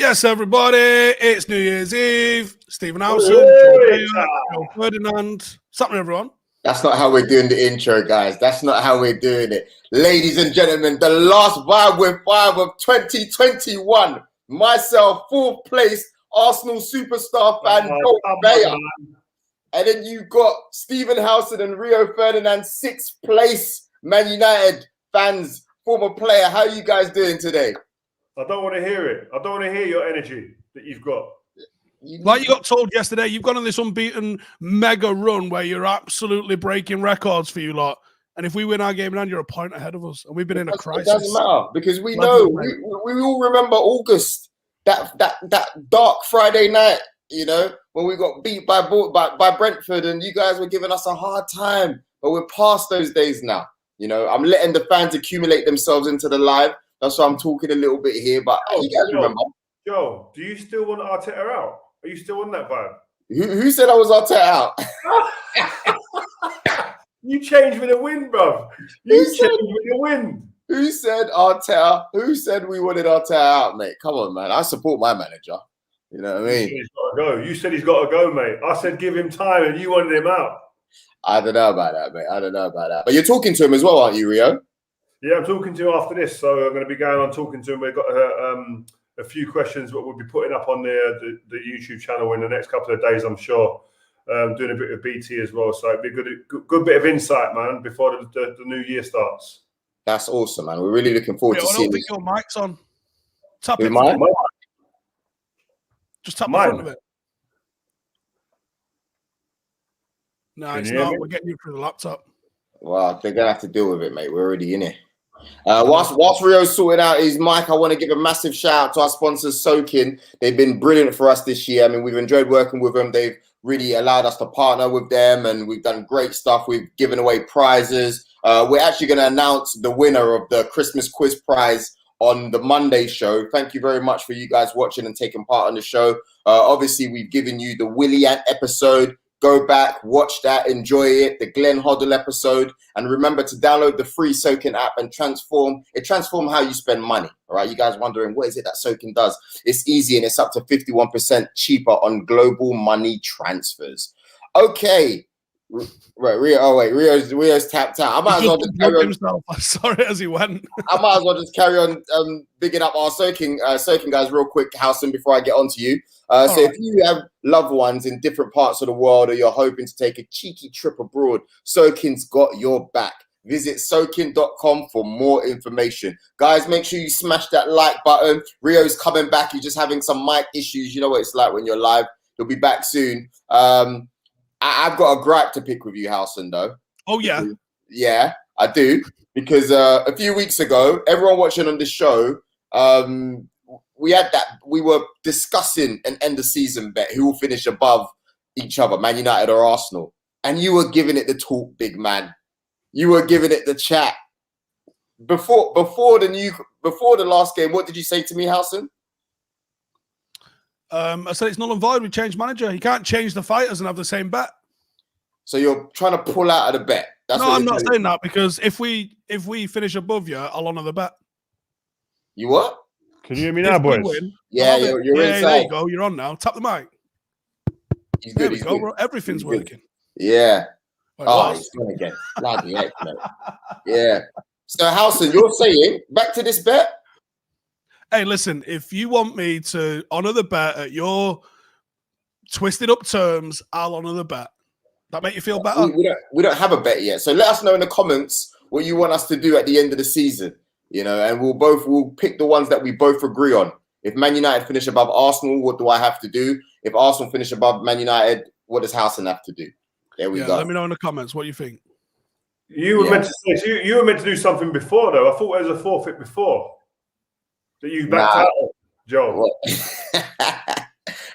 Yes, everybody, it's New Year's Eve. Stephen Howson, Joe Ferdinand. Something, everyone. That's not how we're doing the intro, guys. That's not how we're doing it. Ladies and gentlemen, the last Vibe with Five of 2021. Myself, fourth place, Arsenal superstar fan, Bayer. And then you've got Stephen Howson and Rio Ferdinand, sixth place, Man United fans, former player. How are you guys doing today? I don't want to hear it. I don't want to hear your energy that you've got. Like you got told yesterday, you've gone on this unbeaten mega run where you're absolutely breaking records for you lot. And if we win our game, you're a point ahead of us. And we've been in a crisis. It doesn't matter because we know, we all remember August, that dark Friday night, you know, when we got beat by Brentford and you guys were giving us a hard time. But we're past those days now. You know, I'm letting the fans accumulate themselves into the live. That's why I'm talking a little bit here, but you guys remember. Joe, do you still want Arteta out? Are you still on that vibe? Who said I was Arteta out? You changed with a win, bro. You changed with the win. Who said Arteta? Who said we wanted Arteta out, mate? Come on, man. I support my manager. You know what I mean? He's got to go. You said he's got to go, mate. I said give him time, and you wanted him out. I don't know about that, mate. I don't know about that. But you're talking to him as well, aren't you, Rio? Yeah, I'm talking to him after this, so I'm going to be going on talking to him. We've got a few questions that we'll be putting up on the YouTube channel in the next couple of days, I'm sure. Doing a bit of BT as well, so it'd be a good bit of insight, man, before the new year starts. That's awesome, man. We're really looking forward to seeing. I don't think your mic's on. Tap it. Just tap the front of it. No, it's not. We're getting you through the laptop. Well, they're going to have to deal with it, mate. We're already in it. Whilst Rio's sorting out his mic, I want to give a massive shout out to our sponsors, Sokin. They've been brilliant for us this year. I mean, we've enjoyed working with them. They've really allowed us to partner with them, and we've done great stuff. We've given away prizes. We're actually going to announce the winner of the Christmas quiz prize on the Monday show. Thank you very much for you guys watching and taking part on the show. Obviously, we've given you the Willian episode. Go back, watch that, enjoy it. The Glenn Hoddle episode. And remember to download the free Sokin app and transform how you spend money. All right, you guys wondering, what is it that Sokin does? It's easy and it's up to 51% cheaper on global money transfers. Okay. Right, Rio's tapped out. I might as well just carry on. I saw it as he went. I might as well just carry on bigging up our Sokin guys real quick, Howson, before I get on to you. If you have loved ones in different parts of the world or you're hoping to take a cheeky trip abroad, Sokin's got your back. Visit Sokin.com for more information. Guys, make sure you smash that like button. Rio's coming back. He's just having some mic issues. You know what it's like when you're live. He'll be back soon. I've got a gripe to pick with you, Howson, though. Oh, yeah? Yeah, I do. Because a few weeks ago, everyone watching on this show, we were discussing an end-of-season bet. Who will finish above each other, Man United or Arsenal? And you were giving it the talk, big man. You were giving it the chat. Before the last game, what did you say to me, Howson? I said it's null and void. We changed manager. You can't change the fighters and have the same bet. So you're trying to pull out of the bet. No, I'm not saying that because if we finish above you, I'll honour the bet. You what? Can you hear me now, boys? Yeah, you're inside. There you go. You're on now. Tap the mic. He's good. There we go. Everything's working. Yeah. He's going again. Bloody heck, mate. Yeah. So, Howson, you're saying back to this bet? Hey, listen, if you want me to honour the bet at your twisted up terms, I'll honour the bet. That make you feel better? We don't have a bet yet. So let us know in the comments what you want us to do at the end of the season. You know, and we'll pick the ones that we both agree on. If Man United finish above Arsenal, what do I have to do? If Arsenal finish above Man United, what does Howson have to do? There we go. Let me know in the comments what you think. You were meant to say you were meant to do something before, though. I thought there was a forfeit before. That you backed out of, Joe.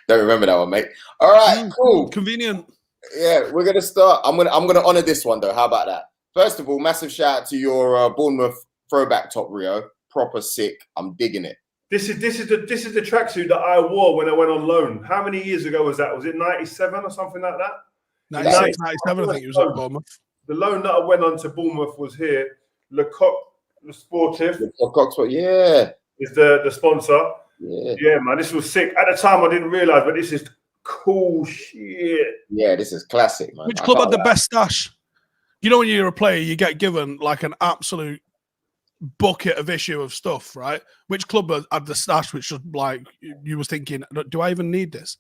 Don't remember that one, mate. All right, cool. Convenient. Yeah, we're gonna start. I'm gonna honor this one though. How about that? First of all, massive shout out to your Bournemouth throwback top, Rio. Proper sick. I'm digging it. This is the tracksuit that I wore when I went on loan. How many years ago was that? Was it 97 or something like that? 96, 97, I think it was at Bournemouth. The loan that I went on to Bournemouth was here. Lecoq, the Sportif. Lecoq, yeah. Is the sponsor. Yeah, man, this was sick. At the time, I didn't realise, but this is cool shit. Yeah, this is classic, man. Which club had the best stash? You know, when you're a player, you get given like an absolute bucket of issue of stuff, right? Which club had the stash which just like you was thinking, do I even need this?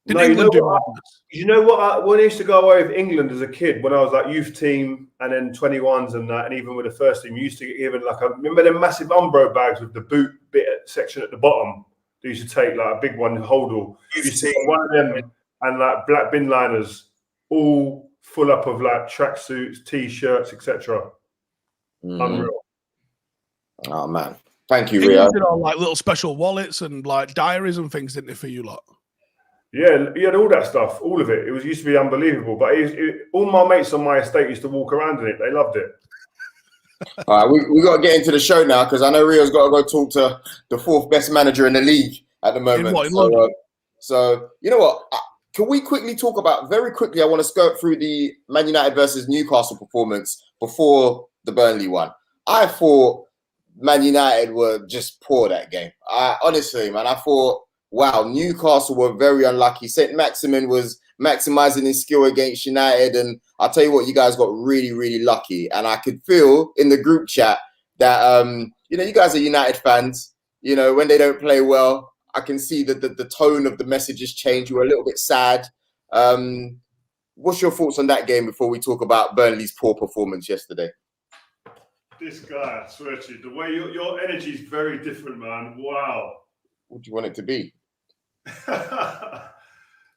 Did England do madness? You know what? When I used to go away with England as a kid, when I was like youth team and then 21s and that, and even with the first team, you used to get given like remember them massive Umbro bags with the boot bit section at the bottom? They used to take like a big one, Holdall. You used to take one of them and like black bin liners, all full up of like tracksuits, t-shirts, etc. Unreal. Oh man, thank you, England Rio. did all like little special wallets and like diaries and things, didn't they, for you lot? Yeah, he had all that stuff, all of it. It used to be unbelievable. But all my mates on my estate used to walk around in it. They loved it. All right, we got to get into the show now because I know Rio's got to go talk to the 4th best manager in the league at the moment. So you know what? Can we quickly talk about, very quickly, I want to skirt through the Man United versus Newcastle performance before the Burnley one. I thought Man United were just poor that game. Honestly, man, I thought, wow, Newcastle were very unlucky. St. Maximin was maximizing his skill against United. And I'll tell you what, you guys got really, really lucky. And I could feel in the group chat that, you know, you guys are United fans. You know, when they don't play well, I can see that the tone of the messages change. You were a little bit sad. What's your thoughts on that game before we talk about Burnley's poor performance yesterday? This guy, I swear to you, the way your energy is very different, man. Wow. What do you want it to be?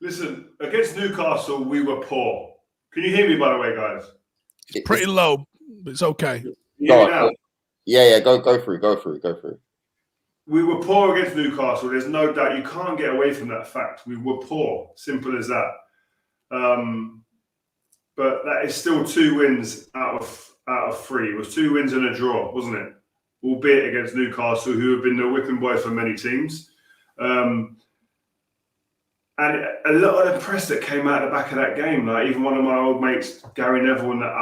Listen, against Newcastle, we were poor. Can you hear me, by the way, guys? It's pretty low, but it's okay. Yeah, go through. We were poor against Newcastle. There's no doubt. You can't get away from that fact. We were poor. Simple as that. But that is still 2 wins out of 3. It was 2 wins and a draw, wasn't it? Albeit against Newcastle, who have been the whipping boy for many teams. And a lot of the press that came out the back of that game, like even one of my old mates, Gary Neville, and that,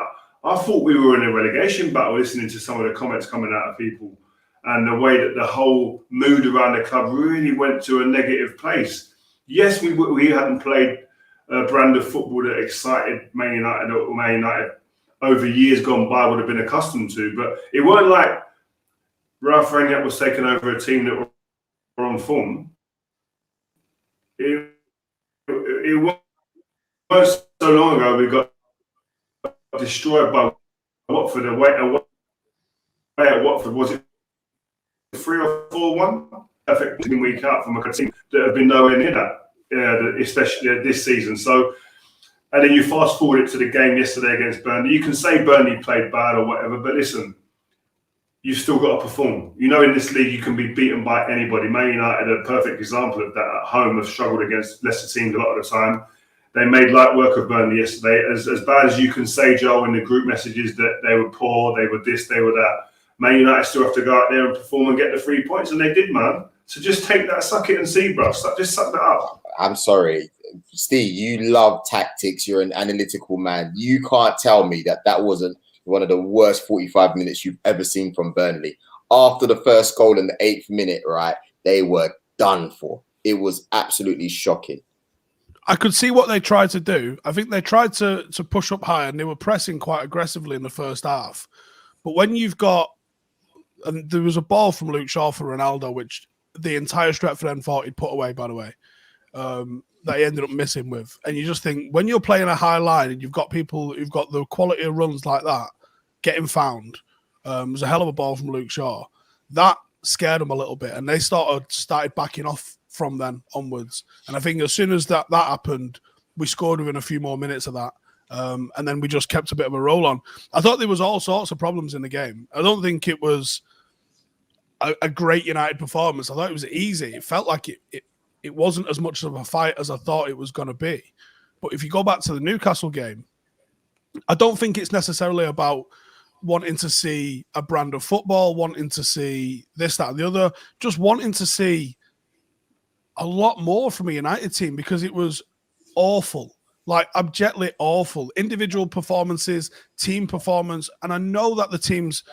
I thought we were in a relegation battle listening to some of the comments coming out of people and the way that the whole mood around the club really went to a negative place. Yes, we hadn't played a brand of football that excited Man United over years gone by would have been accustomed to, but it weren't like Ralph Rangnick was taking over a team that were on form. It wasn't so long ago we got destroyed by Watford. Away at Watford, was it 3 or 4-1? Perfect week out from a team that have been nowhere near that, especially this season. So, and then you fast forward it to the game yesterday against Burnley. You can say Burnley played bad or whatever, but listen, you've still got to perform. You know, in this league, you can be beaten by anybody. Man United are a perfect example of that. At home, have struggled against lesser teams a lot of the time. They made light work of Burnley yesterday. As bad as you can say, Joe, in the group messages that they were poor, they were this, they were that. Man United still have to go out there and perform and get the 3 points, and they did, man. So just take that, suck it and see, bro. Just suck that up. I'm sorry, Steve, you love tactics. You're an analytical man. You can't tell me that wasn't one of the worst 45 minutes you've ever seen from Burnley. After the first goal in the 8th minute, right, they were done for. It was absolutely shocking. I could see what they tried to do. I think they tried to push up high and they were pressing quite aggressively in the first half. But when you've got, and there was a ball from Luke Shaw for Ronaldo, which the entire Stretford end thought he'd put away, by the way, that he ended up missing with. And you just think, when you're playing a high line and you've got people who've got the quality of runs like that, getting found, it was a hell of a ball from Luke Shaw. That scared them a little bit, and they started backing off from then onwards. And I think as soon as that happened, we scored within a few more minutes of that. And then we just kept a bit of a roll on. I thought there was all sorts of problems in the game. I don't think it was a great United performance. I thought it was easy. It felt like it wasn't as much of a fight as I thought it was going to be. But if you go back to the Newcastle game, I don't think it's necessarily about wanting to see a brand of football, wanting to see this, that, and the other, just wanting to see a lot more from a United team, because it was awful, like abjectly awful. Individual performances, team performance. And I know that the teams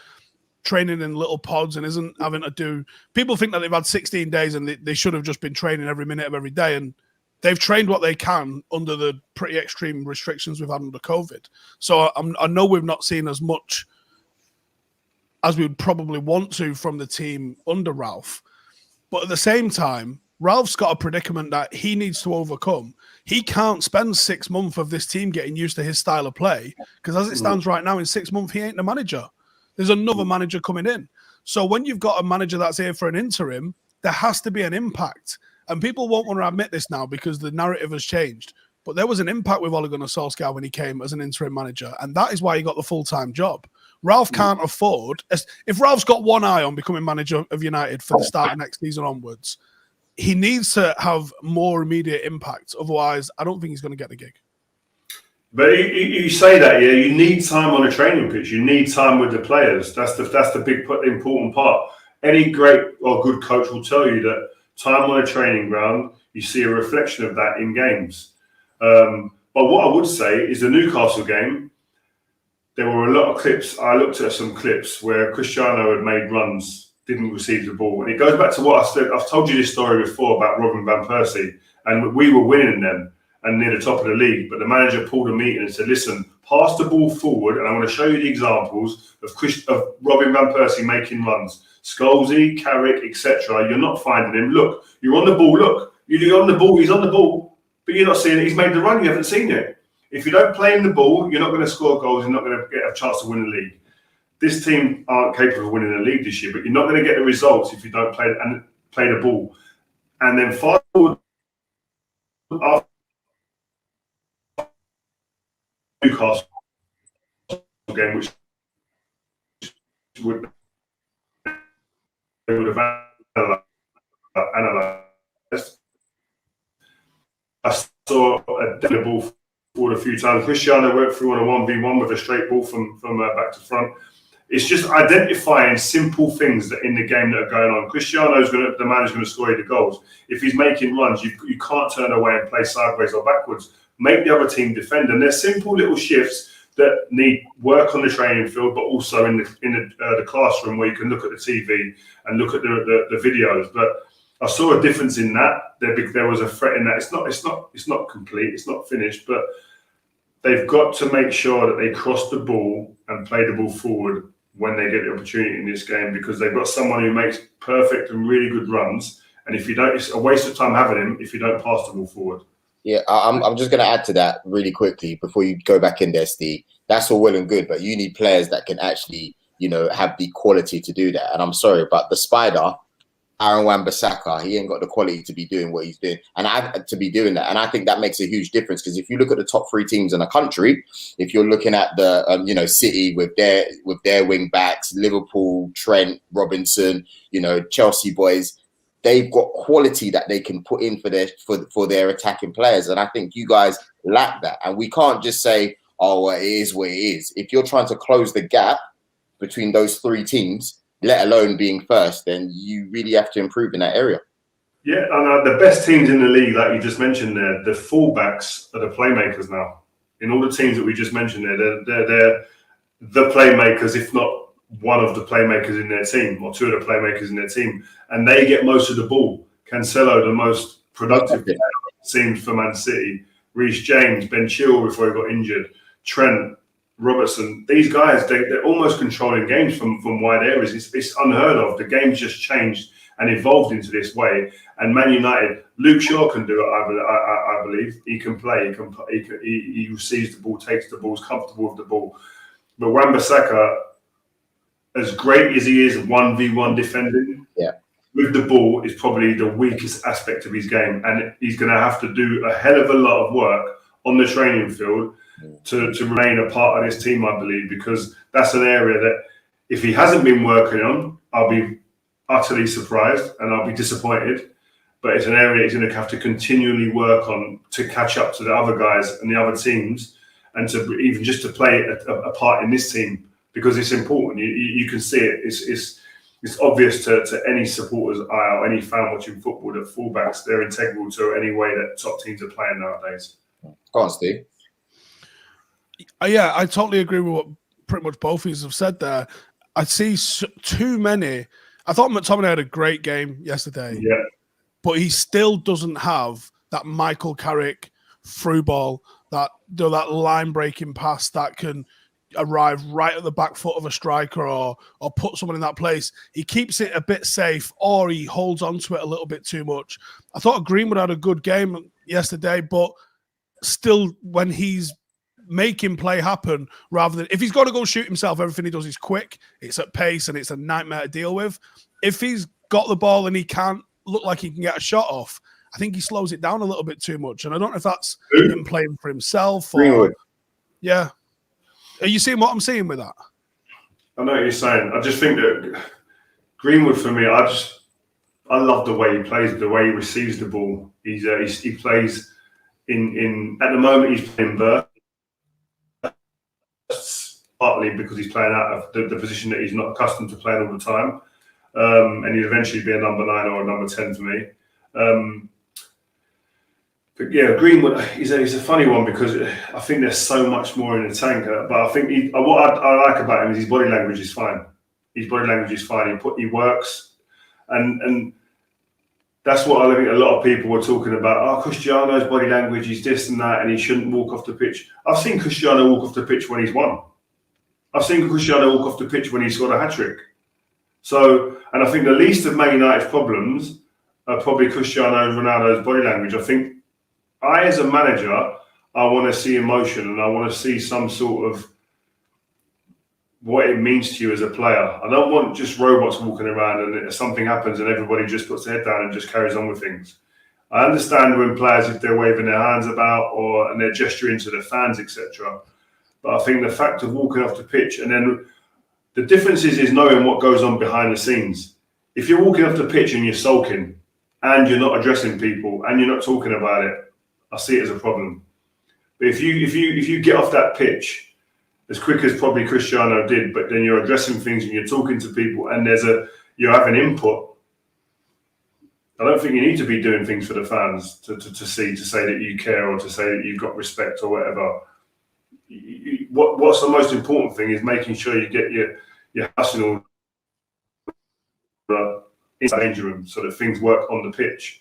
training in little pods and isn't having to do. People think that they've had 16 days and they should have just been training every minute of every day, and they've trained what they can under the pretty extreme restrictions we've had under COVID. So I know we've not seen as much as we would probably want to from the team under Ralph. But at the same time, Ralph's got a predicament that he needs to overcome. He can't spend 6 months of this team getting used to his style of play, because as it stands right now, in 6 months, he ain't the manager. There's another manager coming in. So when you've got a manager that's here for an interim, there has to be an impact. And people won't want to admit this now because the narrative has changed. But there was an impact with Ole Gunnar Solskjaer when he came as an interim manager. And that is why he got the full-time job. Ralph can't afford... If Ralph's got one eye on becoming manager of United for the start of next season onwards, he needs to have more immediate impact. Otherwise, I don't think he's going to get the gig. But you say that, yeah, you need time on a training pitch. You need time with the players. That's the big important part. Any great or good coach will tell you that time on a training ground, you see a reflection of that in games. But what I would say is the Newcastle game, there were a lot of clips. I looked at some clips where Cristiano had made runs, didn't receive the ball. And it goes back to what I said. I've told you this story before about Robin van Persie, and we were winning them and near the top of the league. But the manager pulled a meeting and said, listen, pass the ball forward, and I want to show you the examples of Robin van Persie making runs. Scholesy, Carrick, etc. You're not finding him. Look, you're on the ball. Look, you're on the ball. He's on the ball. But you're not seeing it. He's made the run. You haven't seen it. If you don't play in the ball, you're not going to score goals. You're not going to get a chance to win the league. This team aren't capable of winning the league this year, but you're not going to get the results if you don't play the ball. And then fast forward after Newcastle game, which would have analysed. I saw a dead ball forward a few times. Cristiano went through on a 1v1 with a straight ball from back to front. It's just identifying simple things that in the game that are going on. The man is going to score you the goals. If he's making runs, you can't turn away and play sideways or backwards. Make the other team defend. And there's simple little shifts that need work on the training field, but also in the classroom where you can look at the TV and look at the videos. But I saw a difference in that. There was a threat in that. It's not complete. It's not finished, but they've got to make sure that they cross the ball and play the ball forward when they get the opportunity in this game, because they've got someone who makes perfect and really good runs. And if you don't, it's a waste of time having him if you don't pass the ball forward. Yeah, I'm just going to add to that really quickly before you go back in there, Steve. That's all well and good, but you need players that can actually, have the quality to do that. And I'm sorry, but the Spider, Aaron Wan-Bissaka, he ain't got the quality to be doing what he's doing, and I think that makes a huge difference, because if you look at the top 3 teams in the country, if you're looking at the City with their wing backs, Liverpool, Trent, Robinson, Chelsea boys, they've got quality that they can put in for their attacking players, and I think you guys lack that. And we can't just say, oh, well, it is what it is. If you're trying to close the gap between those 3 teams, let alone being first, then you really have to improve in that area. Yeah, and the best teams in the league, like you just mentioned there, the fullbacks are the playmakers now. In all the teams that we just mentioned there, they're the playmakers, if not one of the playmakers in their team, or 2 of the playmakers in their team, and they get most of the ball. Cancelo, the most productive player, it seems, for Man City. Reece James, Ben Chilwell before he got injured, Trent, Robertson, these guys, they're almost controlling games from wide areas. It's unheard of. The game's just changed and evolved into this way. And Man United, Luke Shaw can do it, I believe. He can play. He sees the ball, takes the ball, is comfortable with the ball. But Wan-Bissaka, as great as he is 1v1 defending, with the ball is probably the weakest aspect of his game. And he's going to have to do a hell of a lot of work on the training field to remain a part of this team, I believe, because that's an area that if he hasn't been working on, I'll be utterly surprised and I'll be disappointed. But it's an area he's going to have to continually work on to catch up to the other guys and the other teams, and to even just to play a part in this team, because it's important. You can see it. It's obvious to any supporter's eye or any fan watching football that fullbacks, they're integral to any way that top teams are playing nowadays. Go on, Steve. Yeah, I totally agree with what pretty much both of you have said there. I see too many. I thought McTominay had a great game yesterday. Yeah. But he still doesn't have that Michael Carrick through ball, that line breaking pass that can arrive right at the back foot of a striker or put someone in that place. He keeps it a bit safe, or he holds on to it a little bit too much. I thought Greenwood had a good game yesterday, but still, when he's making play happen, rather than if he's got to go shoot himself, everything he does is quick, it's at pace, and it's a nightmare to deal with. If he's got the ball and he can't look like he can get a shot off, I think he slows it down a little bit too much. And I don't know if that's him playing for himself or Greenwood. Yeah. Are you seeing what I'm seeing with that? I know what you're saying. I just think that Greenwood, for me, I love the way he plays, the way he receives the ball. He plays in at the moment he's playing bursts, partly because he's playing out of the position that he's not accustomed to playing all the time. And he'll eventually be a number 9 or a number 10 for me. But yeah, Greenwood, he's a funny one because I think there's so much more in the tank. But I think what I like about him is his body language is fine. His body language is fine. He works, and that's what I think a lot of people were talking about. Oh, Cristiano's body language is this and that, and he shouldn't walk off the pitch. I've seen Cristiano walk off the pitch when he's won. I've seen Cristiano walk off the pitch when he scored a hat-trick. So, and I think the least of Man United's problems are probably Cristiano Ronaldo's body language. I think as a manager, I want to see emotion and I want to see some sort of what it means to you as a player. I don't want just robots walking around and something happens and everybody just puts their head down and just carries on with things. I understand when players, if they're waving their hands about and they're gesturing to their fans, etc. But I think the fact of walking off the pitch and then the difference is knowing what goes on behind the scenes. If you're walking off the pitch and you're sulking and you're not addressing people and you're not talking about it, I see it as a problem. But if you get off that pitch as quick as probably Cristiano did, but then you're addressing things and you're talking to people and you're having input, I don't think you need to be doing things for the fans to say that you care or to say that you've got respect or whatever. What's the most important thing is making sure you get your Arsenal in the danger room so that things work on the pitch.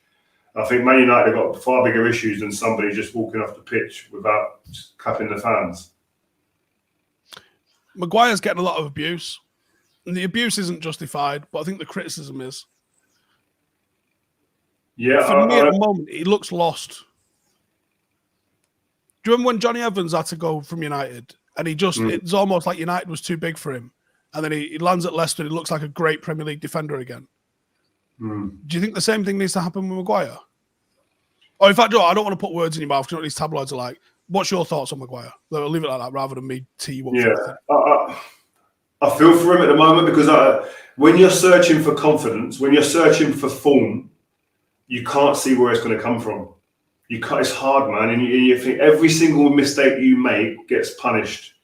I think Man United have got far bigger issues than somebody just walking off the pitch without clapping the fans. Maguire's getting a lot of abuse. And the abuse isn't justified, but I think the criticism is. Yeah. For me at the moment, he looks lost. Do you remember when Johnny Evans had to go from United? And it's almost like United was too big for him. And then he lands at Leicester and he looks like a great Premier League defender again. Do you think the same thing needs to happen with Maguire? Or in fact, Joe, I don't want to put words in your mouth because you know what these tabloids are like. What's your thoughts on Maguire? I'll leave it like that rather than me tee you up. Yeah, I feel for him at the moment because when you're searching for confidence, when you're searching for form, you can't see where it's going to come from. It's hard, man. And you think every single mistake you make gets punished.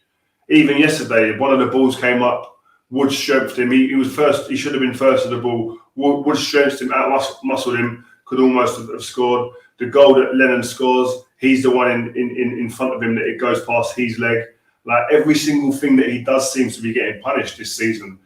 Even yesterday, one of the balls came up. Wood strengthened him. He was first. He should have been first of the ball. Wood strengthened him, out-muscled him. Could almost have scored. The goal that Lennon scores, he's the one in front of him that it goes past his leg. Like every single thing that he does seems to be getting punished this season.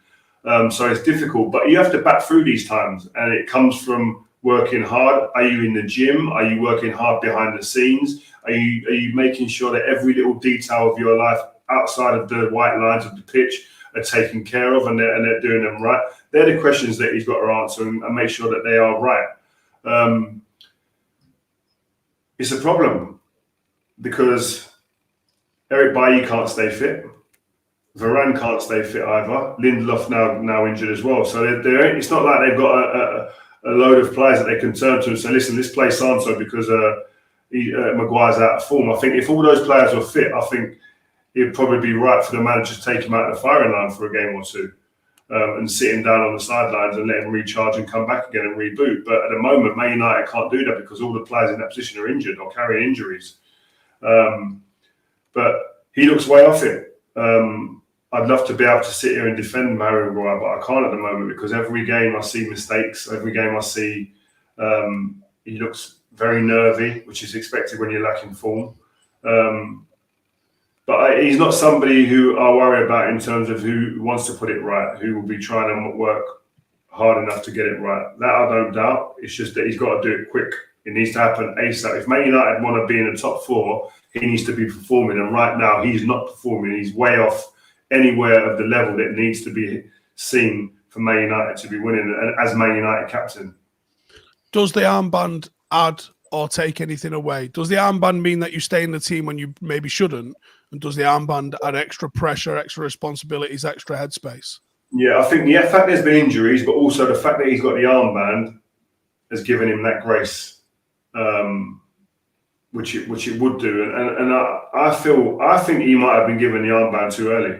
So it's difficult, but you have to back through these times, and it comes from working hard. Are you in the gym? Are you working hard behind the scenes? Are you making sure that every little detail of your life outside of the white lines of the pitch are taken care of and they're doing them right? They're the questions that he's got to answer and make sure that they are right. It's a problem because Eric Bailly can't stay fit. Varane can't stay fit either. Lindelof now injured as well. So it's not like they've got a load of players that they can turn to and say, listen, let's play so-and-so because Maguire's out of form. I think if all those players were fit, I think it'd probably be right for the manager to take him out of the firing line for a game or two and sit him down on the sidelines and let him recharge and come back again and reboot. But at the moment, Man United can't do that because all the players in that position are injured or carrying injuries. But he looks way off it. I'd love to be able to sit here and defend Mario Maguire, but I can't at the moment because every game I see mistakes. Every game I see he looks very nervy, which is expected when you're lacking form. But he's not somebody who I worry about in terms of who wants to put it right, who will be trying to work hard enough to get it right. That I don't doubt. It's just that he's got to do it quick. It needs to happen ASAP. If Man United want to be in the top 4, he needs to be performing. And right now, he's not performing. He's way off anywhere of the level that needs to be seen for Man United to be winning as Man United captain. Does the armband add or take anything away? Does the armband mean that you stay in the team when you maybe shouldn't? And does the armband add extra pressure, extra responsibilities, extra headspace? Yeah, I think the fact there's been injuries, but also the fact that he's got the armband has given him that grace, which it would do. And I think he might have been given the armband too early.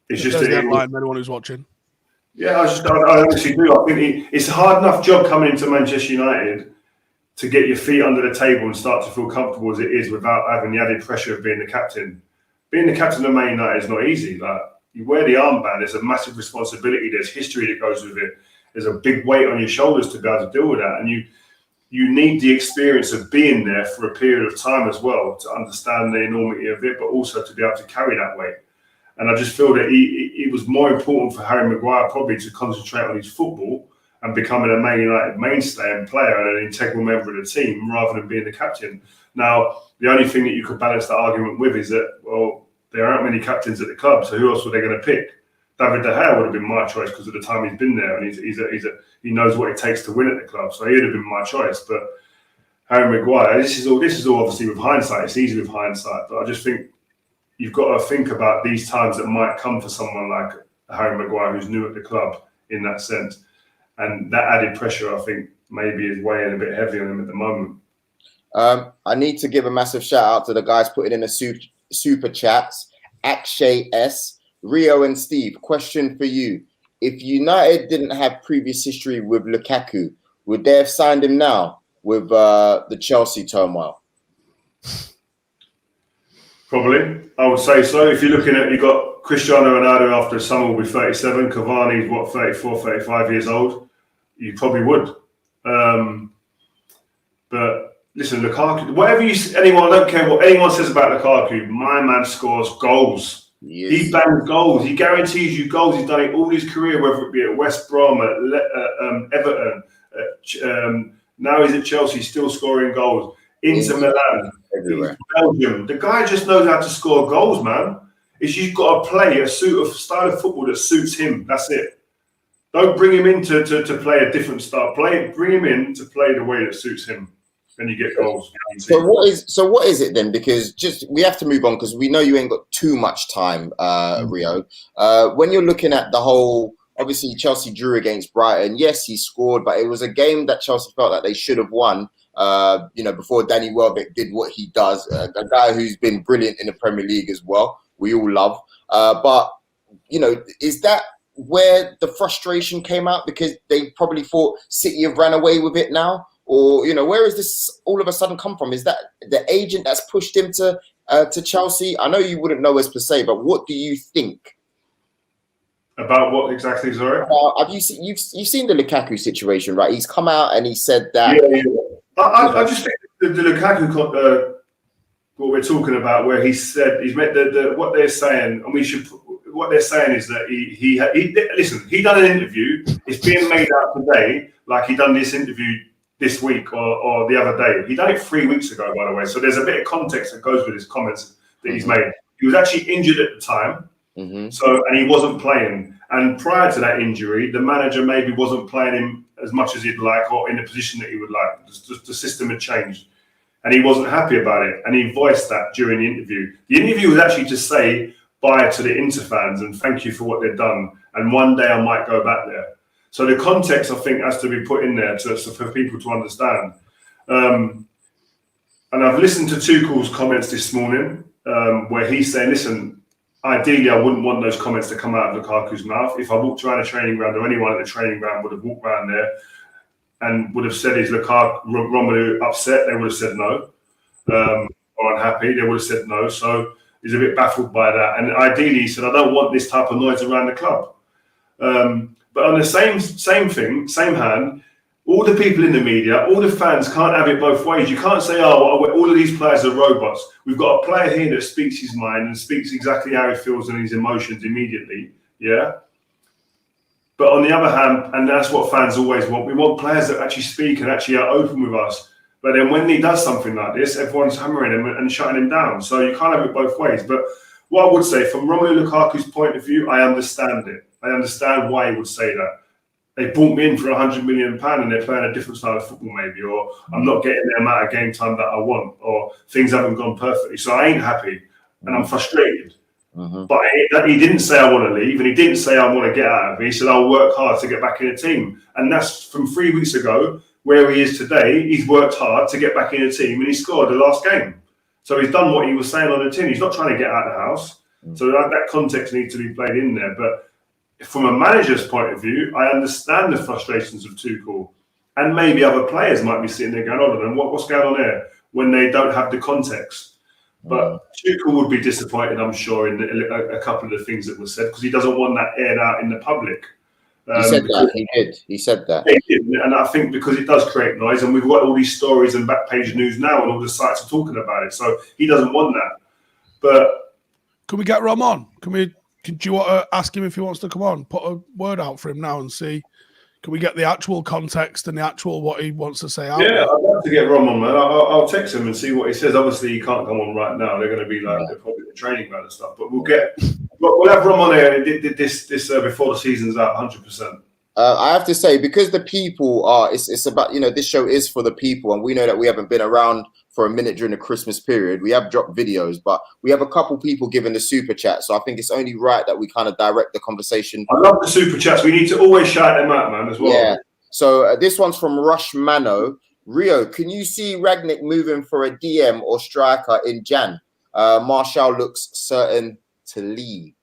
It's just that anyone who's watching. Yeah, I honestly do. I think it's a hard enough job coming into Manchester United to get your feet under the table and start to feel comfortable as it is without having the added pressure of being the captain. Being the captain of Man United is not easy. Like, you wear the armband, there's a massive responsibility. There's history that goes with it. There's a big weight on your shoulders to be able to deal with that, and you need the experience of being there for a period of time as well to understand the enormity of it, but also to be able to carry that weight. And I just feel that it was more important for Harry Maguire probably to concentrate on his football and becoming a Man United mainstay and player and an integral member of the team rather than being the captain. Now, the only thing that you could balance that argument with is that, well, there aren't many captains at the club, so who else were they going to pick? David De Gea would have been my choice because of the time he's been there, and he knows what it takes to win at the club, so he would have been my choice. But Harry Maguire, this is all obviously with hindsight. It's easy with hindsight, but I just think you've got to think about these times that might come for someone like Harry Maguire, who's new at the club in that sense. And that added pressure, I think, maybe is weighing a bit heavy on him at the moment. I need to give a massive shout out to the guys putting in the super chats. Akshay S, Rio and Steve, question for you. If United didn't have previous history with Lukaku, would they have signed him now with the Chelsea turmoil? Probably, I would say so. If you're looking at, you've got Cristiano Ronaldo after summer will be 37. Cavani's 34, 35 years old. You probably would. But listen, Lukaku, I don't care what anyone says about Lukaku, my man scores goals. Yes. He bangs goals. He guarantees you goals. He's done it all his career, whether it be at West Brom, at Everton, now he's at Chelsea, still scoring goals. Inter Milan, Belgium. The guy just knows how to score goals, man. It's you've got to play a style of football that suits him. That's it. Don't bring him in to play a different style. Bring him in to play the way that suits him, and you get goals. So what is it then? Because we have to move on because we know you ain't got too much time, Rio. When you're looking at the whole, obviously Chelsea drew against Brighton. Yes, he scored, but it was a game that Chelsea felt like they should have won. Before Danny Welbeck did what he does, a guy who's been brilliant in the Premier League as well. We all love. But is that where the frustration came out because they probably thought City have ran away with it now? Or, where has this all of a sudden come from? Is that the agent that's pushed him to Chelsea? I know you wouldn't know as per se, but what do you think? About what exactly, sorry? Have you've seen the Lukaku situation, right? He's come out and he said that. Yeah. I just think the Lukaku, what we're talking about, where he said he's met what they're saying, and what they're saying is that he done an interview. It's being made out today, like he done this interview this week or the other day. He done it 3 weeks ago, by the way. So there's a bit of context that goes with his comments that he's made. He was actually injured at the time, and he wasn't playing. And prior to that injury, the manager maybe wasn't playing him as much as he'd like or in the position that he would like. The system had changed. And he wasn't happy about it. And he voiced that during the interview. The interview was actually to say bye to the Inter fans and thank you for what they've done. And one day I might go back there. So the context, I think, has to be put in there for people to understand. And I've listened to Tuchel's comments this morning where he's saying, listen, ideally, I wouldn't want those comments to come out of Lukaku's mouth. If I walked around a training ground or anyone at the training ground would have walked around there and would have said, is Romelu upset? They would have said no. Or unhappy, they would have said no. So he's a bit baffled by that. And ideally, he said, I don't want this type of noise around the club. But on the same hand, all the people in the media, all the fans can't have it both ways. You can't say, oh, well, all of these players are robots. We've got a player here that speaks his mind and speaks exactly how he feels and his emotions immediately. Yeah. But on the other hand, and that's what fans always want, we want players that actually speak and actually are open with us. But then when he does something like this, everyone's hammering him and shutting him down. So you can't have it both ways. But what I would say, from Romelu Lukaku's point of view, I understand it. I understand why he would say that. They brought me in for £100 million and they're playing a different style of football maybe, or I'm not getting the amount of game time that I want, or things haven't gone perfectly. So I ain't happy and I'm frustrated. But he didn't say I want to leave, and he didn't say I want to get out of it. He said I'll work hard to get back in the team. And that's from 3 weeks ago, where he is today. He's worked hard to get back in the team and he scored the last game. So he's done what he was saying on the tin. He's not trying to get out of the house. So that context needs to be played in there. But from a manager's point of view, I understand the frustrations of Tuchel, and maybe other players might be sitting there going, "Hold on, what's going on there?" when they don't have the context. But Tuchel would be disappointed, I'm sure, in a couple of the things that were said, because he doesn't want that aired out in the public. He said that. He did. He said that. He did. And I think because it does create noise, and we've got all these stories and back page news now, and all the sites are talking about it. So he doesn't want that. But can we get Rom on? Do you want to ask him if he wants to come on? Put a word out for him now and see. Can we get the actual context and the actual what he wants to say out? Yeah, I'd love to get Rom on, man. I'll text him and see what he says. Obviously, he can't come on right now. They're going to be like they're probably the training ground and stuff. But we'll have Rom on here this before the season's out, 100%. I have to say, because the people are, it's about, this show is for the people, and we know that we haven't been around for a minute during the Christmas period. We have dropped videos, but we have a couple people giving the super chat. So I think it's only right that we kind of direct the conversation. I love the super chats. We need to always shout them out, man, as well. Yeah. So this one's from Rush Mano. Rio, can you see Ragnick moving for a DM or striker in Jan? Martial looks certain to leave.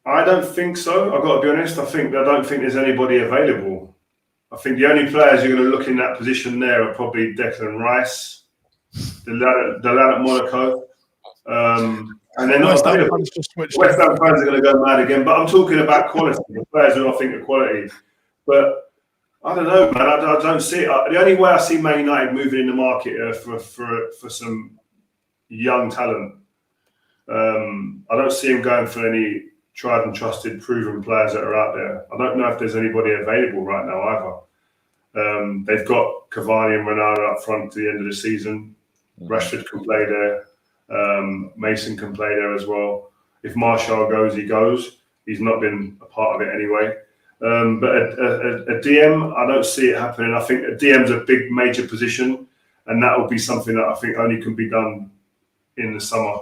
I don't think so. I've got to be honest. I don't think there's anybody available. I think the only players you're going to look in that position there are probably Declan Rice, the lad at Monaco, and then West Ham fans are going to go mad again. But I'm talking about quality, the players who I think are quality. But I don't know, man. I don't see it. The only way I see Man United moving in the market for some young talent. I don't see him going for any tried and trusted, proven players that are out there. I don't know if there's anybody available right now either. They've got Cavani and Ronaldo up front to the end of the season. Rashford can play there. Mason can play there as well. If Martial goes, he goes. He's not been a part of it anyway. But a DM, I don't see it happening. I think a DM's a big, major position, and that will be something that I think only can be done in the summer.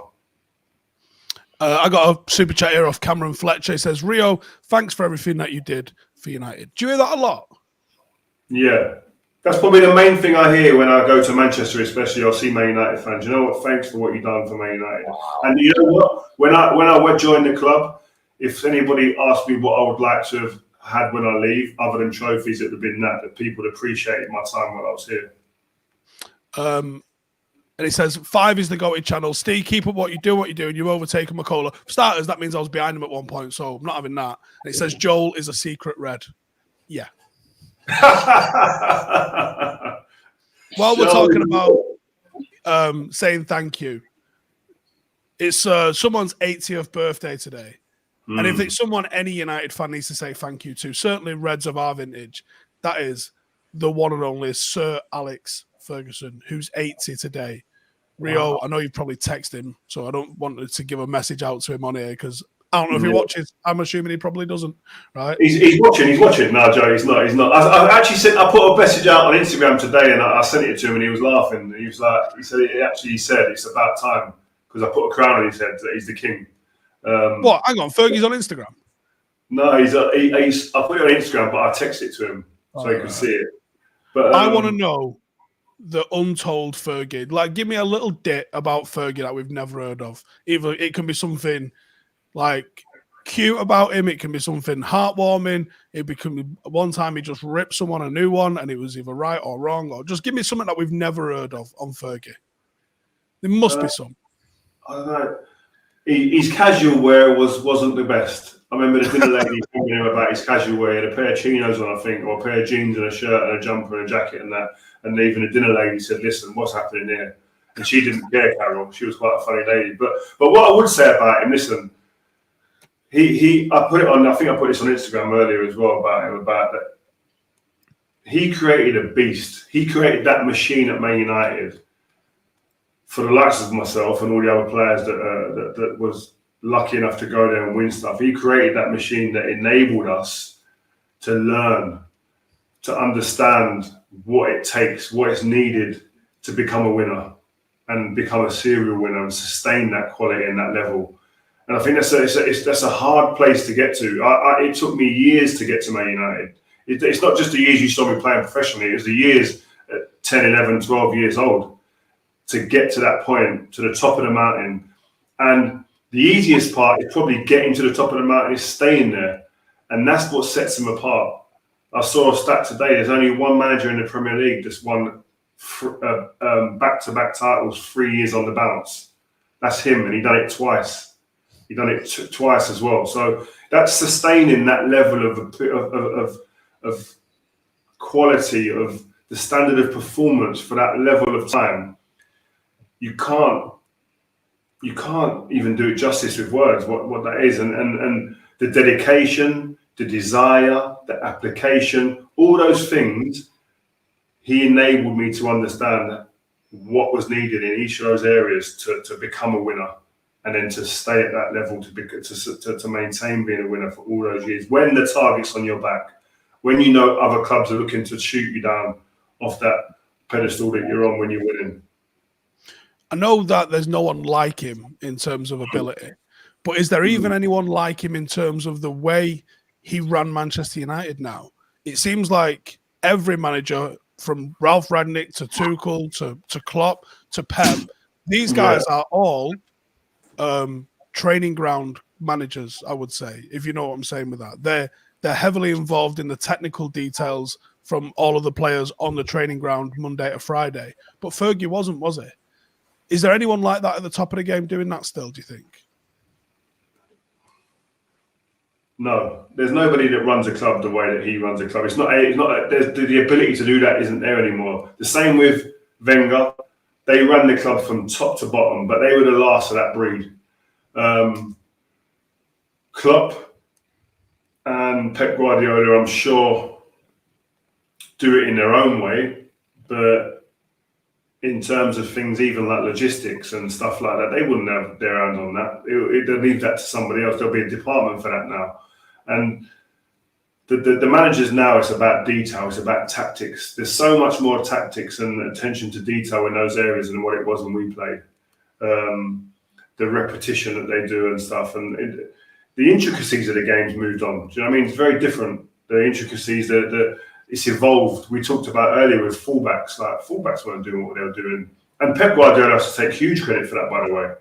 I got a super chat here off Cameron Fletcher. He says, Rio, thanks for everything that you did for United. Do you hear that a lot? Yeah. That's probably the main thing I hear when I go to Manchester, especially. I'll see Man United fans. You know what? Thanks for what you've done for Man United. And you know what? When I joined the club, if anybody asked me what I would like to have had when I leave, other than trophies, it would have been that people appreciated my time while I was here. And he says, 5 is the go-to channel. Steve, keep up what you're doing. You've overtaken McCullough. For starters, that means I was behind him at one point, so I'm not having that. And it says, Joel is a secret red. Yeah. While we're talking about saying thank you, it's someone's 80th birthday today. And if it's someone any United fan needs to say thank you to, certainly Reds of our vintage, that is the one and only Sir Alex Ferguson, who's 80 today. Rio, I know you've probably texted him, so I don't want to give a message out to him on here because I don't know if he watches. I'm assuming he probably doesn't, right? He's watching. No, Joe, he's not. I actually I put a message out on Instagram today, and I sent it to him, and he was laughing. He said it's about time because I put a crown on his head that he's the king. What? Hang on, Fergie's on Instagram. No, I put it on Instagram, but I texted it to him so he could see it. But I want to know the untold Fergie. Like, give me a little bit about Fergie that we've never heard of. Either it can be something like cute about him, it can be something heartwarming. One time he just ripped someone a new one, and it was either right or wrong, or just give me something that we've never heard of on Fergie. There must be some. I don't know. His casual wear wasn't the best. I remember the dinner lady talking him about his casual wear, he had a pair of chinos on, I think, or a pair of jeans and a shirt and a jumper and a jacket and that. And even the dinner lady said, "Listen, what's happening here?" And she didn't care, Carol. She was quite a funny lady. But what I would say about him, listen, I put it on. I think I put this on Instagram earlier as well about him, about that. He created a beast. He created that machine at Man United for the likes of myself and all the other players that was lucky enough to go there and win stuff. He created that machine that enabled us to learn, to understand what it takes, what is needed to become a winner and become a serial winner and sustain that quality and that level. And I think that's a hard place to get to. It took me years to get to Man United. It's not just the years you saw me playing professionally. It was the years at 10, 11, 12 years old to get to that point, to the top of the mountain. And the easiest part is probably getting to the top of the mountain is staying there. And that's what sets him apart. I saw a stat today. There's only one manager in the Premier League that's won back-to-back titles 3 years on the bounce. That's him, and he done it twice. He done it twice as well. So that's sustaining that level of quality, of the standard of performance for that level of time. You can't even do it justice with words. What that is, and the dedication, the desire, the application, all those things. He enabled me to understand what was needed in each of those areas to become a winner, and then to stay at that level to maintain being a winner for all those years. When the target's on your back, when you know other clubs are looking to shoot you down off that pedestal that you're on when you're winning. I know that there's no one like him in terms of ability, but is there even anyone like him in terms of the way he ran Manchester United now? It seems like every manager, from Ralph Rangnick to Tuchel to Klopp to Pep, these guys are all training ground managers, I would say, if you know what I'm saying with that. They're heavily involved in the technical details from all of the players on the training ground Monday to Friday. But Fergie wasn't, was he? Is there anyone like that at the top of the game doing that still, do you think? No, there's nobody that runs a club the way that he runs a club. It's not there's the ability to do that isn't there anymore. The same with Wenger. They ran the club from top to bottom, but they were the last of that breed. Klopp and Pep Guardiola, I'm sure, do it in their own way, but in terms of things, even like logistics and stuff like that, they wouldn't have their hands on that. They'll leave that to somebody else. There'll be a department for that now. And the managers now, it's about detail, it's about tactics. There's so much more tactics and attention to detail in those areas than what it was when we played. The repetition that they do and stuff. And the intricacies of the game's moved on. Do you know what I mean? It's very different. The intricacies, it's evolved. We talked about earlier with fullbacks. Like fullbacks weren't doing what they were doing. And Pep Guardiola has to take huge credit for that, by the way.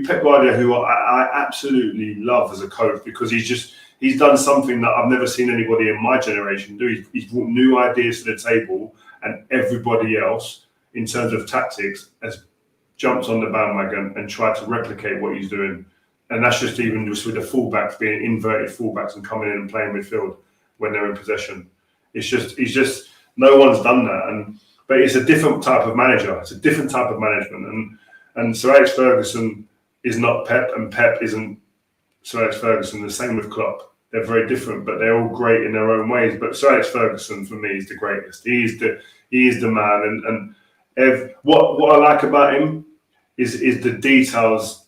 Pep Guardiola, who I absolutely love as a coach, because he's done something that I've never seen anybody in my generation do. He's brought new ideas to the table, and everybody else, in terms of tactics, has jumped on the bandwagon and tried to replicate what he's doing. And that's just even just with the fullbacks being inverted fullbacks and coming in and playing midfield when they're in possession. He's just no one's done that. But it's a different type of manager. It's a different type of management. And Sir Alex Ferguson is not Pep, and Pep isn't Sir Alex Ferguson. The same with Klopp. They're very different, but they're all great in their own ways. But Sir Alex Ferguson, for me, is the greatest. He is the man. And what I like about him is the details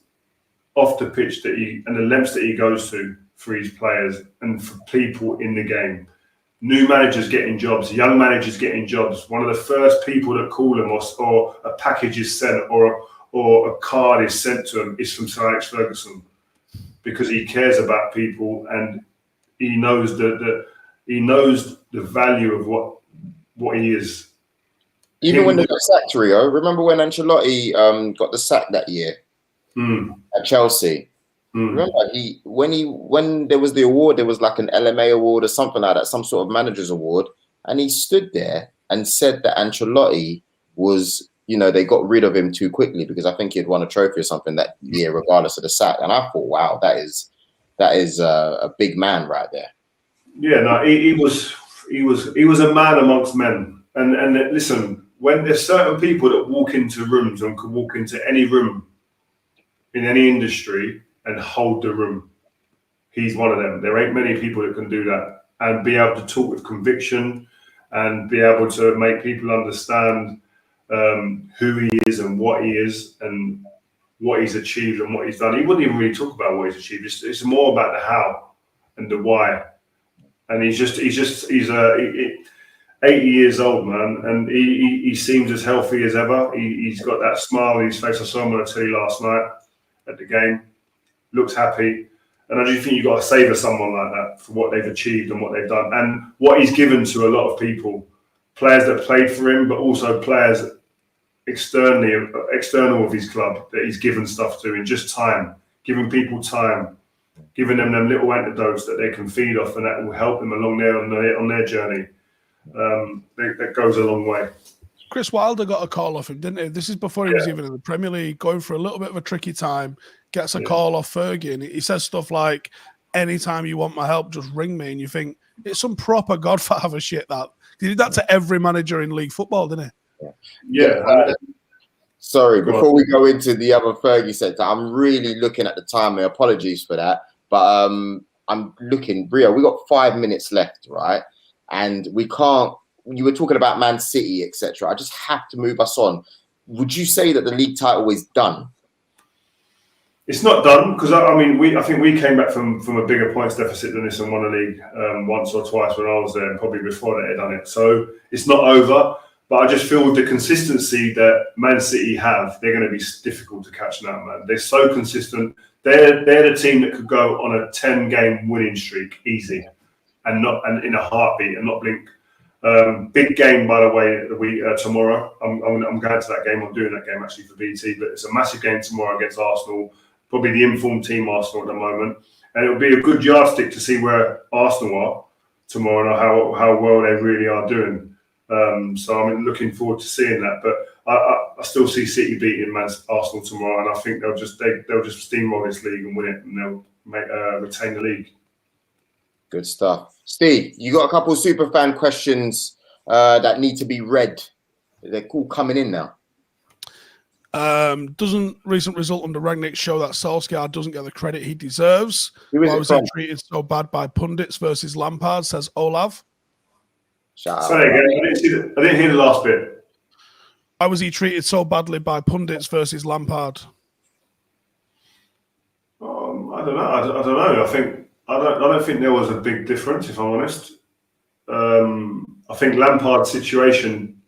off the pitch and the lengths that he goes to for his players and for people in the game. New managers getting jobs, young managers getting jobs. One of the first people that call him or a package is sent or a card is sent to him is from Sir Alex Ferguson, because he cares about people and he knows the value of what he is. Even when they got sacked, Rio, remember when Ancelotti got the sack that year at Chelsea? Remember when there was the award, there was like an LMA award or something like that, some sort of manager's award, and he stood there and said that Ancelotti was, they got rid of him too quickly because I think he had won a trophy or something that year, regardless of the sack. And I thought, wow, that is That is a big man right there. Yeah, no, he was a man amongst men. And listen, when there's certain people that walk into rooms and can walk into any room in any industry and hold the room, he's one of them. There ain't many people that can do that and be able to talk with conviction and be able to make people understand who he is and what he is and what he's achieved and what he's done. He wouldn't even really talk about what he's achieved. It's more about the how and the why. And he's 80 years old, man, and he seems as healthy as ever. He's got that smile on his face. I saw him on the telly last night at the game. Looks happy. And I do think you've got to savour someone like that for what they've achieved and what they've done and what he's given to a lot of people, players that played for him, but also players external of his club that he's given stuff to in just time, giving people time, giving them little antidotes that they can feed off and that will help them along on their journey. That goes a long way. Chris Wilder got a call off him, didn't he? This is before he was even in the Premier League, going for a little bit of a tricky time, gets a call off Fergie, and he says stuff like, anytime you want my help, just ring me. And you think, it's some proper Godfather shit that. He did that to every manager in league football, didn't he? Yeah. Sorry, before we go into the other Fergie sector, I'm really looking at the time. Apologies for that. But I'm looking, Rio, we got 5 minutes left, right? And we can't, you were talking about Man City, etc. I just have to move us on. Would you say that the league title is done? It's not done because I think we came back from a bigger points deficit than this and won the league once or twice when I was there, and probably before they had done it. So it's not over. But I just feel with the consistency that Man City have, they're going to be difficult to catch now, man. They're so consistent. They're the team that could go on a 10-game winning streak easy, and in a heartbeat and not blink. Big game, by the way, tomorrow. I'm going to that game. I'm doing that game actually for BT, but it's a massive game tomorrow against Arsenal. Probably the informed team Arsenal at the moment, and it'll be a good yardstick to see where Arsenal are tomorrow and how well they really are doing. So I'm looking forward to seeing that. But I still see City beating Arsenal tomorrow, and I think they'll just steamroll this league and win it, and they'll retain the league. Good stuff. Steve, you got a couple of super fan questions that need to be read. They're all coming in now. Doesn't recent result under Rangnick show that Solskjaer doesn't get the credit he deserves? Why was he treated so bad by pundits versus Lampard, says Olav. Shout Say again. I didn't hear the last bit. Why was he treated so badly by pundits versus Lampard? I don't know. I don't know. I don't think there was a big difference, if I'm honest. I think Lampard's situation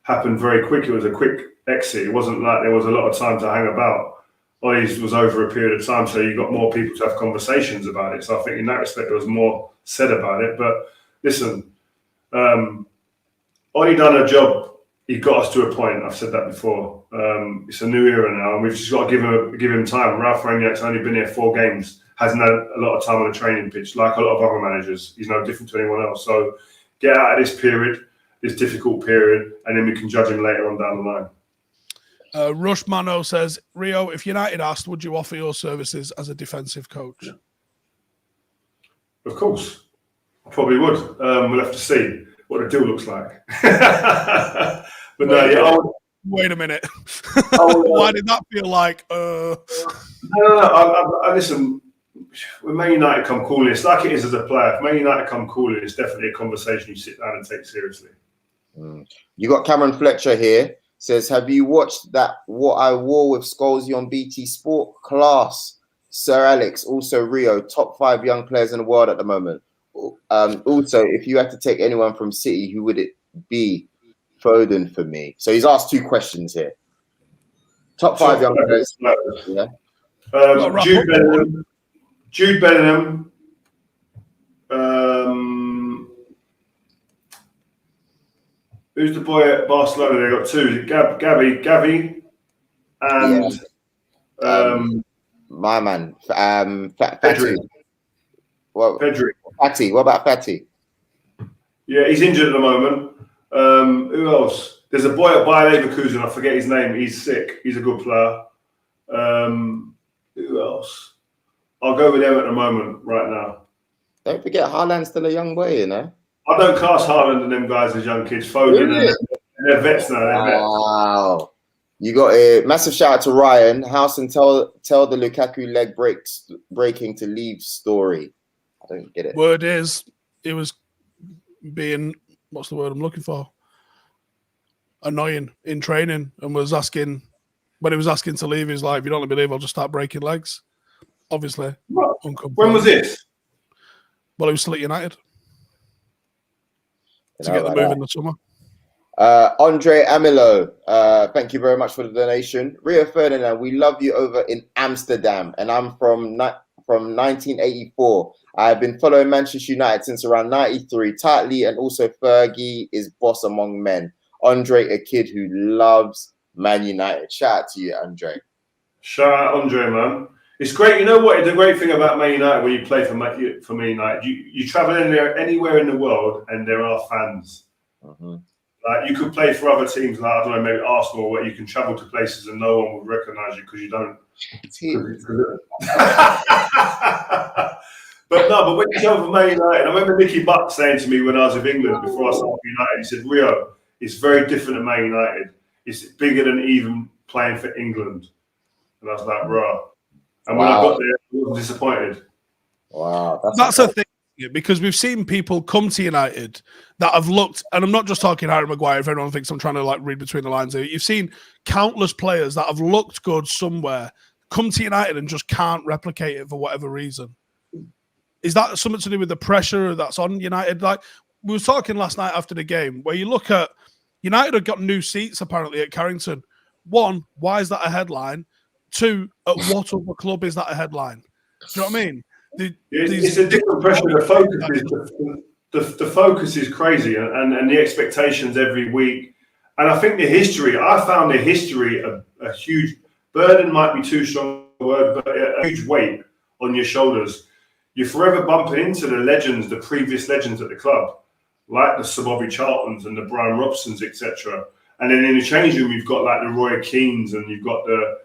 happened very quick. It was a quick exit. It wasn't like there was a lot of time to hang about. Ollie's was over a period of time, so you got more people to have conversations about it. So I think in that respect, there was more said about it. But listen, Ollie done a job. He got us to a point. I've said that before. It's a new era now, and we've just got to give him time. Ralph Rangnick's only been here 4 games. Hasn't had a lot of time on the training pitch, like a lot of other managers. He's no different to anyone else. So get out of this period, this difficult period, and then we can judge him later on down the line. Rush Mano says, Rio, if United asked, would you offer your services as a defensive coach? Of course. I probably would. We'll have to see what the deal looks like. But wait a minute. Why did that feel like? No. Listen, when Man United come calling, it's like it is as a player. If Man United come calling, it's definitely a conversation you sit down and take seriously. You got Cameron Fletcher here. Says, have you watched that What I Wore with Scholesy on BT Sport? Class. Sir Alex, also Rio, top 5 young players in the world at the moment. Also, if you had to take anyone from City, who would it be? Foden for me. So he's asked 2 questions here. Top 5 young players. Yeah. Jude Bellingham. Who's the boy at Barcelona? They got 2. Gavi, and my man, Pedri. Pedri. Fatty. What about Fatty? Yeah, he's injured at the moment. Who else? There's a boy at Bayer Leverkusen. I forget his name. He's sick. He's a good player. Who else? I'll go with them at the moment, right now. Don't forget, Haaland's still a young boy, you know. I don't class Haaland and them guys as young kids. Foden and they're vets now. They're vets. Wow. You got a massive shout out to Ryan. House and tell the Lukaku leg breaking to leave story. I don't get it. Word is, it was being, what's the word I'm looking for? Annoying in training, and was asking, when he was asking to leave, he's like, if you don't let me leave, I'll just start breaking legs. Obviously. When was this? Well, he was still at United. To get the move in the summer. Andre Amilo, thank you very much for the donation. Rio Ferdinand, we love you over in Amsterdam, and I'm from 1984. I've been following Manchester United since around 93 tightly, and also Fergie is boss among men. Andre, a kid who loves Man United. Shout out to you, Andre. Shout out, Andre, man. It's great. You know what? The great thing about Man United when you play for Man United, you travel in there anywhere in the world, and there are fans. Mm-hmm. Like you could play for other teams, like I don't know, maybe Arsenal, where you can travel to places and no one will recognise you because you don't. But when you travel for Man United, I remember Nicky Butt saying to me when I was with England before I started United, he said, "Rio, it's very different at Man United. It's bigger than even playing for England." And I was like, "Bro." And when I got there, I was disappointed. Wow, that's a thing. Because we've seen people come to United that have looked, and I'm not just talking Harry Maguire, if everyone thinks I'm trying to like read between the lines here. You've seen countless players that have looked good somewhere, come to United and just can't replicate it for whatever reason. Is that something to do with the pressure that's on United? Like we were talking last night after the game, where you look at United have got new seats apparently at Carrington. One, why is that a headline? Two, at what other club is that a headline? Do you know what I mean? It's a different pressure. The focus is crazy, and the expectations every week. And I think I found the history a huge burden, might be too strong a word, but a huge weight on your shoulders. You're forever bumping into the legends, the previous legends at the club, like the Sir Bobby Charltons and the Brian Robsons, etc. And then in the change room, you've got like the Roy Keanes, and you've got the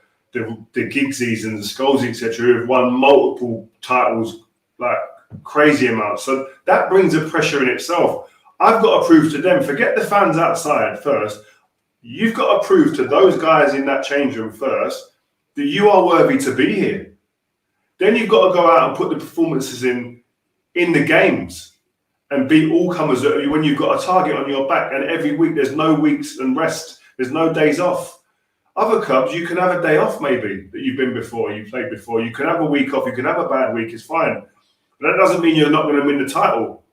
Giggsies and the Scholes, etc., who have won multiple titles, like crazy amounts. So that brings a pressure in itself. I've got to prove to them, forget the fans outside first. You've got to prove to those guys in that change room first that you are worthy to be here. Then you've got to go out and put the performances in the games and beat all comers when you've got a target on your back. And every week there's no weeks and rest. There's no days off. Other clubs, you can have a day off maybe that you've been before, you played before. You can have a week off. You can have a bad week. It's fine. But that doesn't mean you're not going to win the title.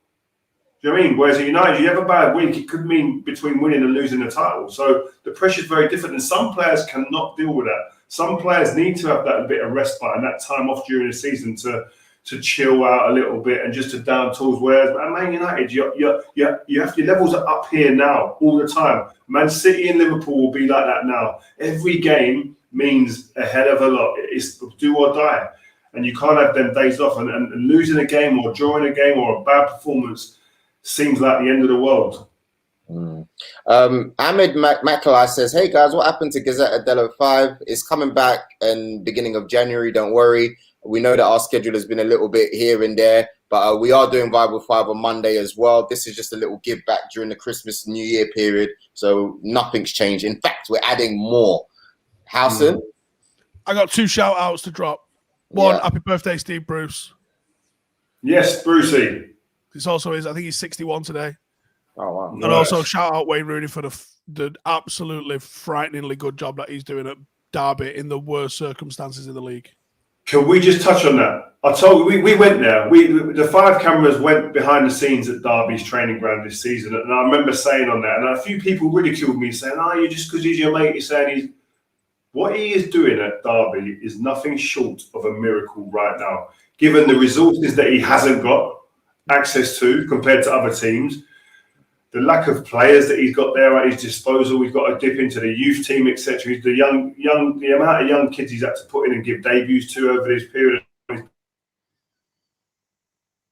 Do you know what I mean? Whereas at United, you have a bad week, it could mean between winning and losing the title. So the pressure is very different. And some players cannot deal with that. Some players need to have that bit of respite and that time off during the season to chill out a little bit and just to down tools. Whereas at Man United, your levels are up here now all the time. Man City and Liverpool will be like that now. Every game means a hell of a lot. It's do or die. And you can't have them days off. And losing a game or drawing a game or a bad performance seems like the end of the world. Ahmed Makalai says, "Hey guys, what happened to Gazette Dello 5? It's coming back in beginning of January. Don't worry. We know that our schedule has been a little bit here and there, but we are doing Bible 5 on Monday as well. This is just a little give back during the Christmas New Year period. So nothing's changed. In fact, we're adding more." Howson? I got 2 shout outs to drop. One, happy birthday, Steve Bruce. Yes, Brucey. It's also I think he's 61 today. Oh, wow. And also shout out Wayne Rooney for the absolutely frighteningly good job that he's doing at Derby in the worst circumstances in the league. Can we just touch on that? I told you, we went there. The 5 cameras went behind the scenes at Derby's training ground this season. And I remember saying on that, and a few people ridiculed me saying, you just because he's your mate, you're saying what he is doing at Derby is nothing short of a miracle right now, given the resources that he hasn't got access to compared to other teams. The lack of players that he's got there at his disposal, he's got to dip into the youth team, etc. The amount of young kids he's had to put in and give debuts to over this period.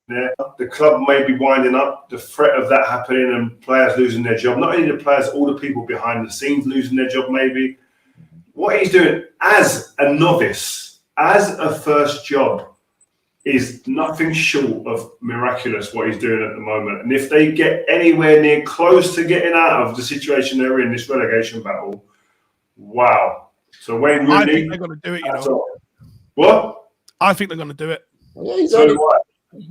The club may be winding up. The threat of that happening and players losing their job. Not only the players, all the people behind the scenes losing their job. Maybe what he's doing as a novice, as a first job, is nothing short of miraculous what he's doing at the moment. And if they get anywhere near close to getting out of the situation they're in, this relegation battle, wow. So Wayne Rooney, I think they're going to do it, you know. What? I think they're going to do it. Yeah,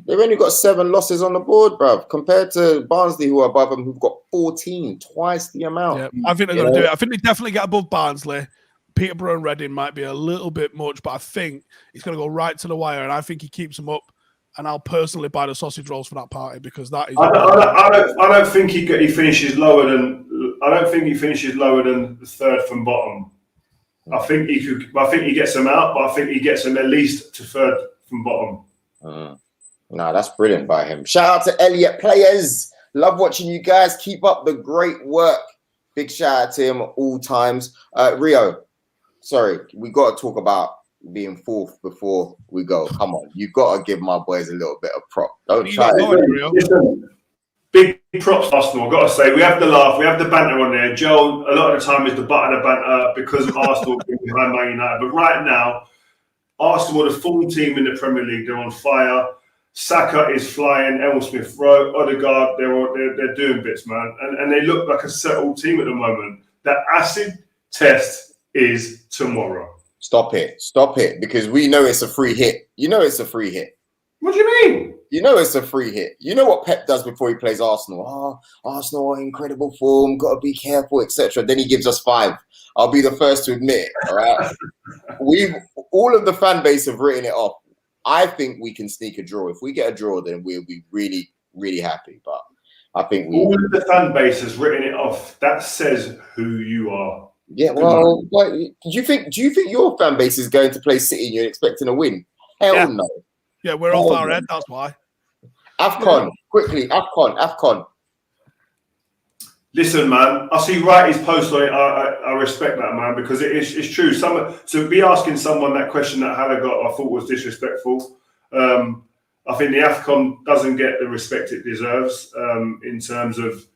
they've only got 7 losses on the board, bruv, compared to Barnsley, who are above them, who've got 14, twice the amount. Yeah, I think they're going to do it. I think they definitely get above Barnsley. Peterborough and Reading might be a little bit much, but I think he's going to go right to the wire, and I think he keeps them up. And I'll personally buy the sausage rolls for that party because that is. I don't think he finishes lower than. I don't think he finishes lower than the third from bottom. I think he could. I think he gets them out, but I think he gets them at least to third from bottom. No, that's brilliant by him. Shout out to Elliot Players. Love watching you guys. Keep up the great work. Big shout out to him at all times. Rio. Sorry, we got to talk about being fourth before we go. Come on, you got to give my boys a little bit of prop. Don't try it. Listen, big props, Arsenal. I've got to say, we have the laugh, we have the banter on there. Joe, a lot of the time, is the butt of the banter because of Arsenal being behind Man United. But right now, Arsenal are the full team in the Premier League. They're on fire. Saka is flying. Elm Smith Rowe, Odegaard, they're doing bits, man. And they look like a settled team at the moment. That acid test is tomorrow. Stop it, because we know it's a free hit. You know it's a free hit. What do you mean? You know it's a free hit. You know what Pep does before he plays Arsenal. Oh, Arsenal are incredible form, got to be careful, etc. Then he gives us 5. I'll be the first to admit it. All right, all of the fan base have written it off. I think we can sneak a draw. If we get a draw, then we'll be really, really happy. But I think all of the fan base has written it off. That says who you are. Yeah, well, do you think your fan base is going to play City and you're expecting a win? Hell no. Yeah, we're off our head, that's why. AFCON, quickly, AFCON. Listen, man, I see Wrighty's post on it. I respect that, man, because it's true. To be asking someone that question that Hannah got, I thought was disrespectful. I think the AFCON doesn't get the respect it deserves in terms of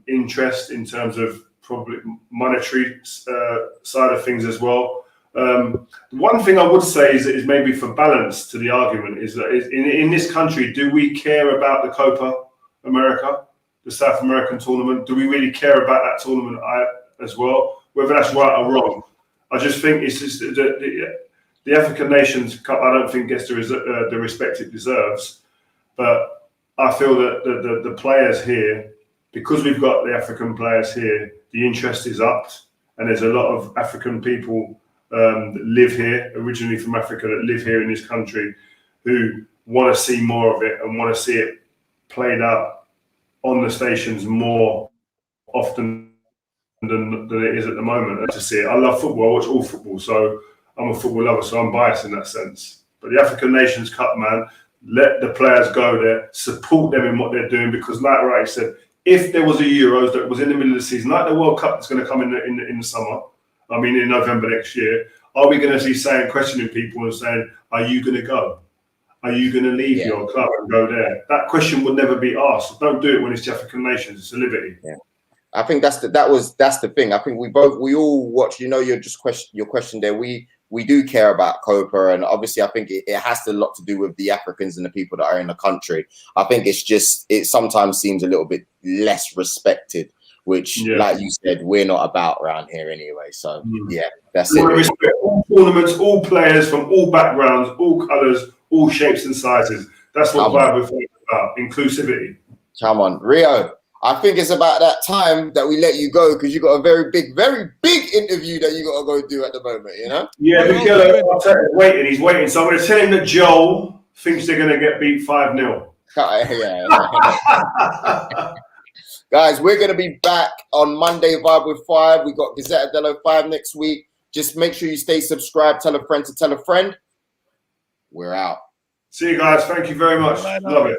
interest, in terms of probably monetary side of things as well. One thing I would say is maybe for balance to the argument is that in this country, do we care about the Copa America, the South American tournament? Do we really care about that tournament as well? Whether that's right or wrong, I just think it's just the African Nations Cup. I don't think gets the respect it deserves, but I feel that the players here, because we've got the African players here, the interest is upped, and there's a lot of African people that live here, originally from Africa, that live here in this country, who want to see more of it and want to see it played out on the stations more often than it is at the moment. And to see it, I love football. I watch all football, so I'm a football lover, so I'm biased in that sense. But the African Nations Cup, man, let the players go there, support them in what they're doing, because like Wright said, if there was a Euros that was in the middle of the season, like the World Cup that's going to come in the summer, I mean in November next year, are we going to see questioning people and saying, are you going to go? Are you going to leave your club and go there? That question would never be asked. Don't do it when it's the African nations. It's a liberty. Yeah. I think that's the thing. I think we all watch, your question there. We do care about Copa, and obviously I think it has a lot to do with the Africans and the people that are in the country. I think it sometimes seems a little bit less respected, which, like you said, we're not about around here anyway. So that's it. Respect all tournaments, all players from all backgrounds, all colours, all shapes and sizes. That's what we're about, inclusivity. Come on, Rio. I think it's about that time that we let you go, because you got a very big interview that you got to go do at the moment, you know? Yeah, he's waiting. So I'm going to tell him that Joel thinks they're going to get beat 5-0. Guys, we're going to be back on Monday, Vibe with 5. We got Gazzetta dello 5 next week. Just make sure you stay subscribed. Tell a friend to tell a friend. We're out. See you guys. Thank you very much. Love it.